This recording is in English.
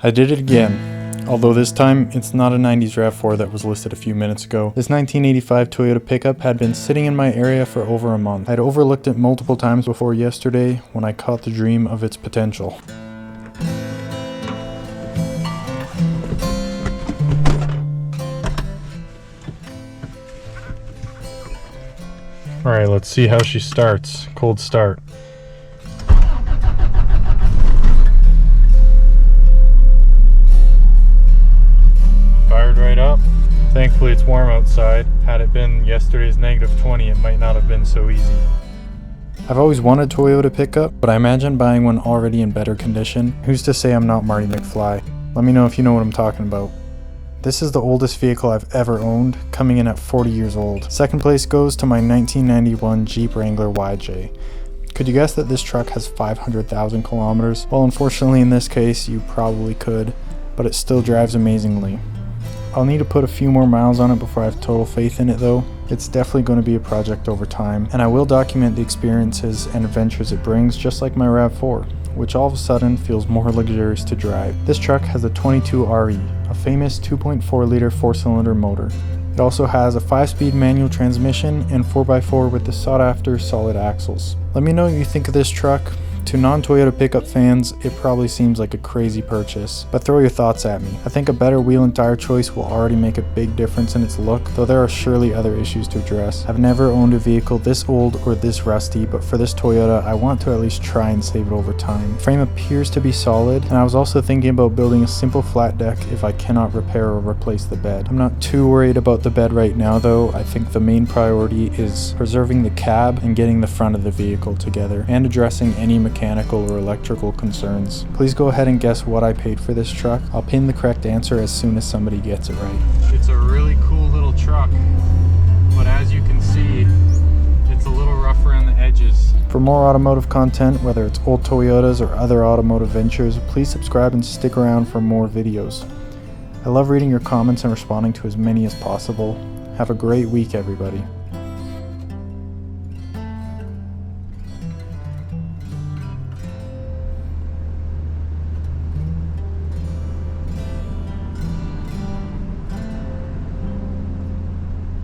I did it again, although this time it's not a 90s RAV4 that was listed a few minutes ago. This 1985 Toyota pickup had been sitting in my area for over a month. I'd overlooked it multiple times before yesterday when I caught the dream of its potential. Alright, let's see how she starts. Cold start. Fired right up. Thankfully it's warm outside. Had it been yesterday's -20, it might not have been so easy. I've always wanted a Toyota pickup, but I imagine buying one already in better condition. Who's to say I'm not Marty McFly? Let me know if you know what I'm talking about. This is the oldest vehicle I've ever owned, coming in at 40 years old. Second place goes to my 1991 Jeep Wrangler YJ. Could you guess that this truck has 500,000 kilometers? Well, unfortunately in this case you probably could, but it still drives amazingly. I'll need to put a few more miles on it before I have total faith in it though. It's definitely going to be a project over time, and I will document the experiences and adventures it brings, just like my RAV4, which all of a sudden feels more luxurious to drive. This truck has a 22RE, a famous 2.4 liter 4-cylinder motor. It also has a 5-speed manual transmission and 4x4 with the sought after solid axles. Let me know what you think of this truck. To non-Toyota pickup fans, it probably seems like a crazy purchase, but throw your thoughts at me. I think a better wheel and tire choice will already make a big difference in its look, though there are surely other issues to address. I've never owned a vehicle this old or this rusty, but for this Toyota, I want to at least try and save it over time. The frame appears to be solid, and I was also thinking about building a simple flat deck if I cannot repair or replace the bed. I'm not too worried about the bed right now though. I think the main priority is preserving the cab and getting the front of the vehicle together, and addressing any mechanical or electrical concerns. Please go ahead and guess what I paid for this truck. I'll pin the correct answer as soon as somebody gets it right. It's a really cool little truck, but as you can see, it's a little rough around the edges. For more automotive content, whether it's old Toyotas or other automotive ventures, please subscribe and stick around for more videos. I love reading your comments and responding to as many as possible. Have a great week, everybody.